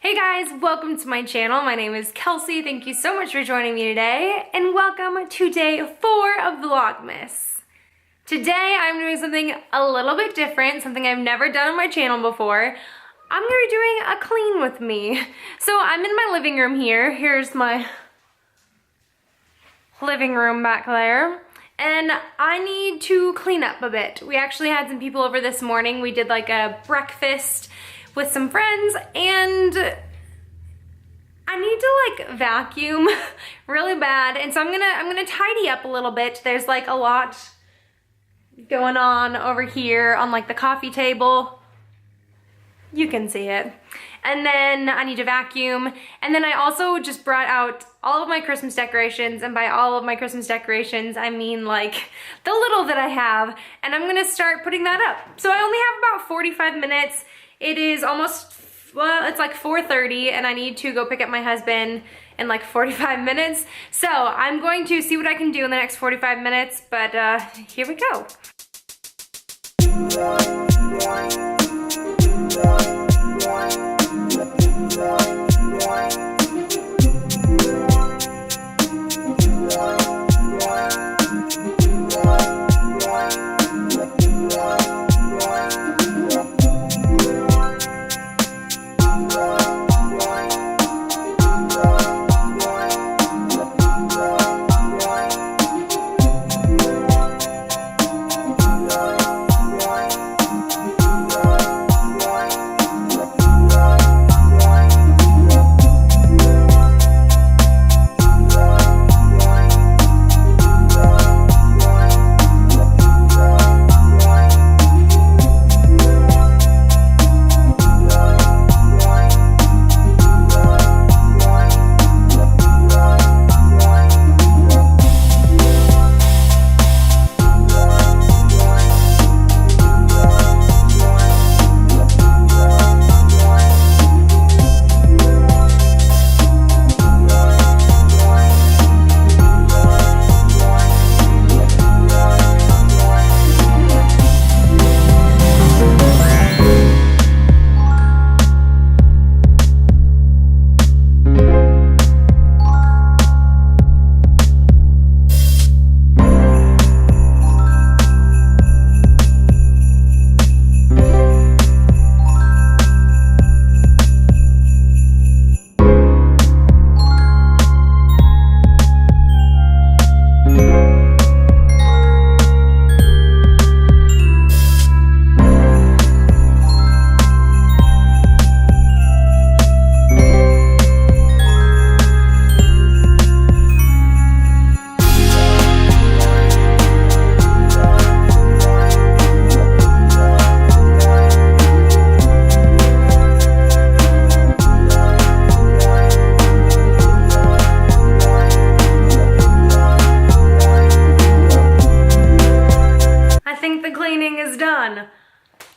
Hey guys, welcome to my channel. My name is Kelsey. Thank you so much for joining me today, and welcome to day 4 of Vlogmas. Today I'm doing something a little bit different, something I've never done on my channel before. I'm gonna be doing a clean with me. So I'm in my living room here. Here's my living room back there. And I need to clean up a bit. We actually had some people over this morning. We did like a breakfast with some friends, and I need to like vacuum really bad. And so I'm gonna tidy up a little bit. There's like a lot going on over here on like the coffee table. You can see it. And then I need to vacuum. And then I also just brought out all of my Christmas decorations. And by all of my Christmas decorations, I mean like the little that I have. And I'm gonna start putting that up. So I only have about 45 minutes. It is almost, well, it's like 4:30 and I need to go pick up my husband in like 45 minutes. So I'm going to see what I can do in the next 45 minutes, but here we go.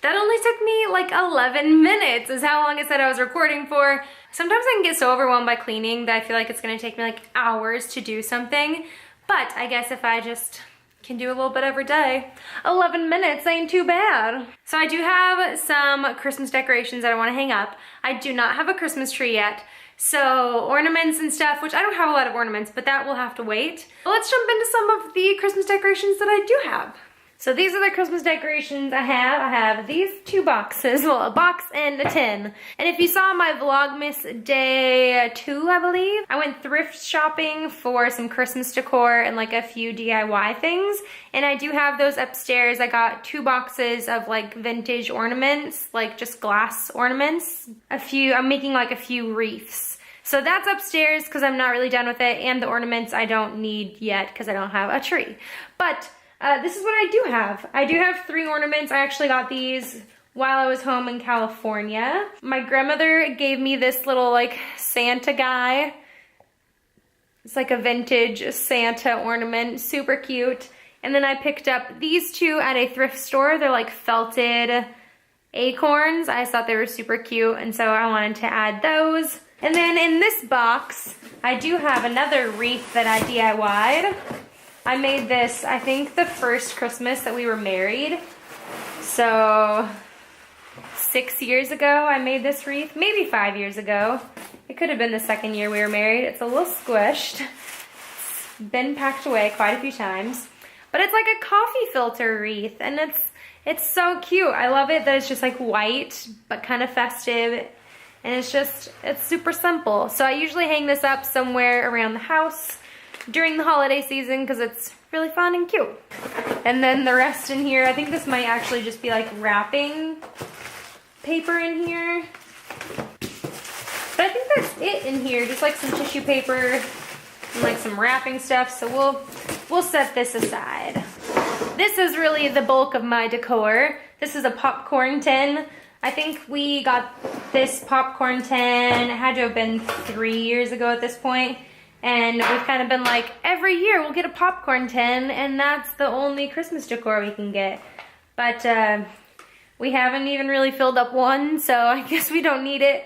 That only took me like 11 minutes is how long it said I was recording for. Sometimes I can get so overwhelmed by cleaning that I feel like it's gonna take me like hours to do something. But I guess if I just can do a little bit every day, 11 minutes ain't too bad. So I do have some Christmas decorations that I wanna hang up. I do not have a Christmas tree yet. So ornaments and stuff, which I don't have a lot of ornaments, but that will have to wait. But let's jump into some of the Christmas decorations that I do have. So these are the Christmas decorations I have. I have these 2 boxes, well, a box and a tin. And if you saw my Vlogmas day 2, I believe, I went thrift shopping for some Christmas decor and like a few DIY things. And I do have those upstairs. I got 2 boxes of like vintage ornaments, like just glass ornaments. I'm making like a few wreaths. So that's upstairs because I'm not really done with it. And the ornaments I don't need yet because I don't have a tree. But this is what I do have. I do have 3 ornaments. I actually got these while I was home in California. My grandmother gave me this little like Santa guy. It's like a vintage Santa ornament, super cute. And then I picked up these 2 at a thrift store. They're like felted acorns. I just thought they were super cute, and so I wanted to add those. And then in this box, I do have another wreath that I DIY'd. I made this, I think, the first Christmas that we were married. So 6 years ago I made this wreath, maybe 5 years ago. It could have been the second year we were married. It's a little squished. It's been packed away quite a few times. But it's like a coffee filter wreath, and it's so cute. I love it that it's just like white, but kind of festive. And it's super simple. So I usually hang this up somewhere around the house during the holiday season because it's really fun and cute. And then the rest in here, I think this might actually just be like wrapping paper in here. But I think that's it in here, just like some tissue paper and like some wrapping stuff. So we'll set this aside. This is really the bulk of my decor. This is a popcorn tin. I think we got this popcorn tin, it had to have been 3 years ago at this point. And we've kind of been like, every year we'll get a popcorn tin, and that's the only Christmas decor we can get. But we haven't even really filled up one, so I guess we don't need it.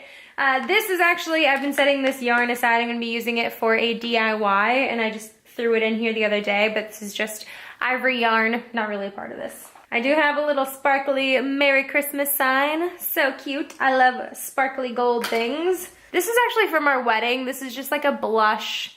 This is actually, I've been setting this yarn aside. I'm going to be using it for a DIY, and I just threw it in here the other day, but this is just ivory yarn, not really a part of this. I do have a little sparkly Merry Christmas sign. So cute. I love sparkly gold things. This is actually from our wedding. This is just like a blush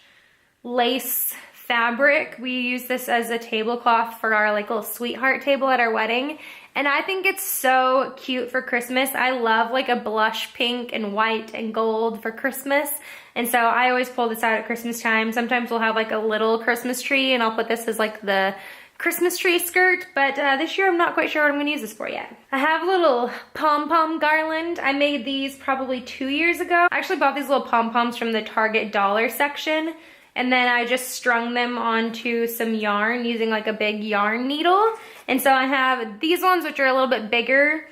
lace fabric. We use this as a tablecloth for our like little sweetheart table at our wedding. And I think it's so cute for Christmas. I love like a blush pink and white and gold for Christmas. And so I always pull this out at Christmas time. Sometimes we'll have like a little Christmas tree and I'll put this as like the Christmas tree skirt, but this year I'm not quite sure what I'm going to use this for yet. I have a little pom-pom garland. I made these probably 2 years ago. I actually bought these little pom-poms from the Target dollar section, and then I just strung them onto some yarn using like a big yarn needle. And so I have these ones which are a little bit bigger,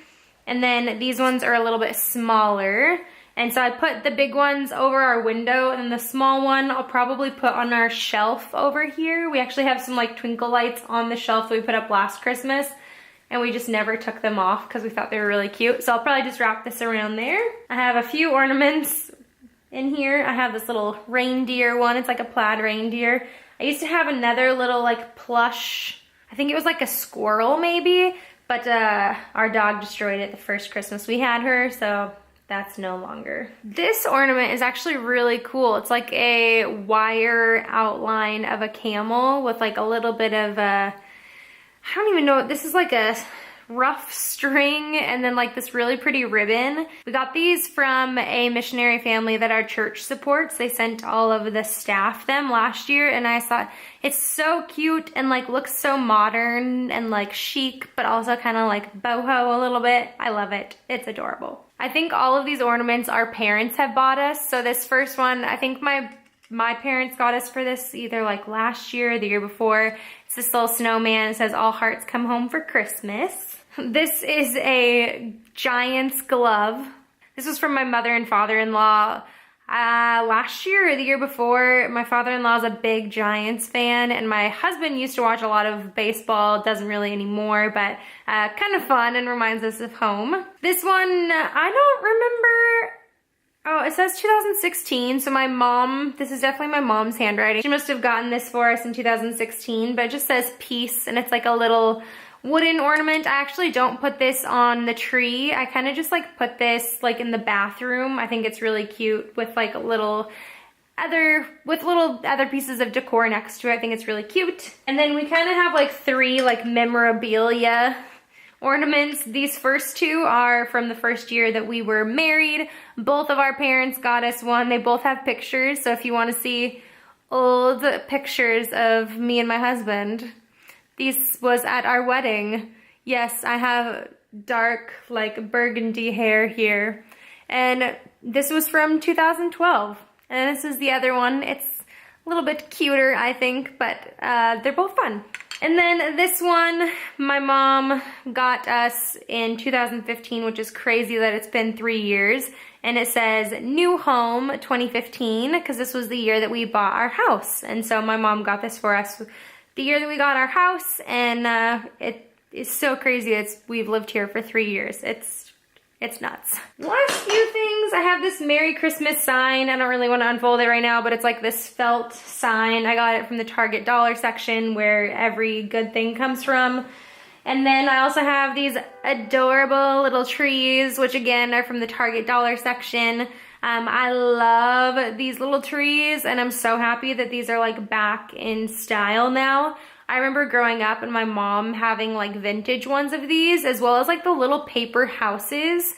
and then these ones are a little bit smaller. And so I put the big ones over our window, and then the small one I'll probably put on our shelf over here. We actually have some like twinkle lights on the shelf that we put up last Christmas, and we just never took them off because we thought they were really cute. So I'll probably just wrap this around there. I have a few ornaments in here. I have this little reindeer one. It's like a plaid reindeer. I used to have another little like plush, I think it was like a squirrel maybe, but our dog destroyed it the first Christmas we had her, so that's no longer. This ornament is actually really cool. It's like a wire outline of a camel with like a little bit of a, I don't even know, this is like a rough string and then like this really pretty ribbon. We got these from a missionary family that our church supports. They sent all of the staff them last year, and I thought it's so cute and like looks so modern and like chic, but also kind of like boho a little bit. I love it. It's adorable. I think all of these ornaments our parents have bought us. So this first one, I think my parents got us for this either like last year or the year before. It's this little snowman. It says, "All hearts come home for Christmas." This is a Giant's glove. This was from my mother and father-in-law last year or the year before. My father-in-law is a big Giants fan, and my husband used to watch a lot of baseball. Doesn't really anymore, but kind of fun and reminds us of home. This one, I don't remember. Oh, it says 2016, so my mom, this is definitely my mom's handwriting. She must have gotten this for us in 2016, but it just says peace, and it's like a little wooden ornament. I actually don't put this on the tree. I kind of just like put this like in the bathroom. I think it's really cute with like little other pieces of decor next to it. I think it's really cute. And then we kind of have like 3 like memorabilia ornaments. These first 2 are from the first year that we were married. Both of our parents got us one. They both have pictures, so if you want to see old pictures of me and my husband, this was at our wedding. Yes, I have dark, like burgundy hair here. And this was from 2012. And this is the other one. It's a little bit cuter, I think, but they're both fun. And then this one, my mom got us in 2015, which is crazy that it's been 3 years. And it says New Home 2015, because this was the year that we bought our house. And so my mom got this for us the year that we got our house, and it is so crazy. We've lived here for 3 years. It's nuts. Last few things. I have this Merry Christmas sign. I don't really want to unfold it right now, but it's like this felt sign. I got it from the Target dollar section where every good thing comes from. And then I also have these adorable little trees, which again are from the Target dollar section. I love these little trees, and I'm so happy that these are like back in style now. I remember growing up and my mom having like vintage ones of these, as well as like the little paper houses.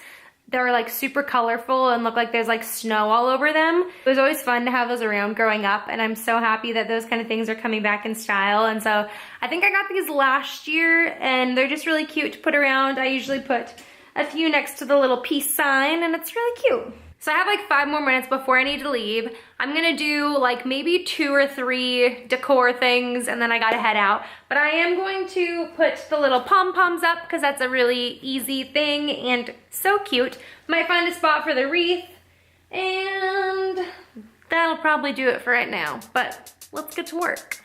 They're like super colorful and look like there's like snow all over them. It was always fun to have those around growing up, and I'm so happy that those kind of things are coming back in style. And so I think I got these last year, and they're just really cute to put around. I usually put a few next to the little peace sign, and it's really cute. So I have like 5 more minutes before I need to leave. I'm gonna do like maybe 2 or 3 decor things, and then I gotta head out. But I am going to put the little pom-poms up because that's a really easy thing and so cute. Might find a spot for the wreath, and that'll probably do it for right now. But let's get to work.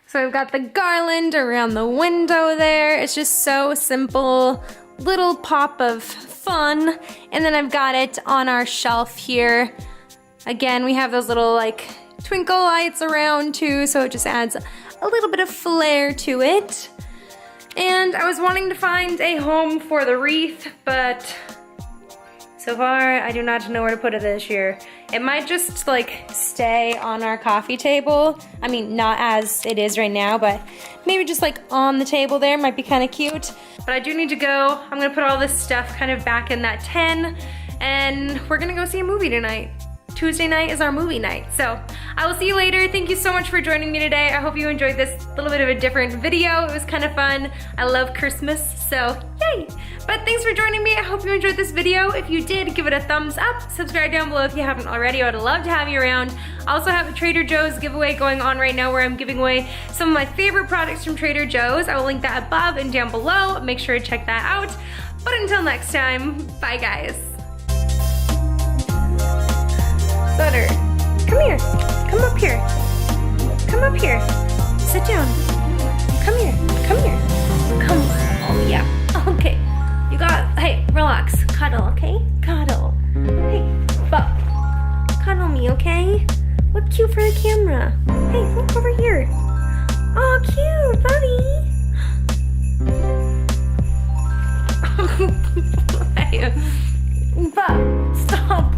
So I've got the garland around the window there. It's just so simple, little pop of fun. And then I've got it on our shelf here. Again, we have those little like twinkle lights around too, so it just adds a little bit of flair to it. And I was wanting to find a home for the wreath, but so far I do not know where to put it this year. It might just like stay on our coffee table. I mean, not as it is right now, but maybe just like on the table there might be kind of cute. But I do need to go. I'm gonna put all this stuff kind of back in that tin, and we're gonna go see a movie tonight. Tuesday night is our movie night. So I will see you later. Thank you so much for joining me today. I hope you enjoyed this little bit of a different video. It was kind of fun. I love Christmas, so yay. But thanks for joining me. I hope you enjoyed this video. If you did, give it a thumbs up. Subscribe down below if you haven't already. I would love to have you around. I also have a Trader Joe's giveaway going on right now where I'm giving away some of my favorite products from Trader Joe's. I will link that above and down below. Make sure to check that out. But until next time, bye guys. Sutter, come here. Come up here. Come up here. Sit down. Come here. Come here. Come. Oh yeah. Okay. You got. Hey, relax. Cuddle. Okay. Cuddle. Hey, Bup. Cuddle me. Okay. Look cute for the camera. Hey, look over here. Oh, cute, buddy. Hey, Bup. Stop.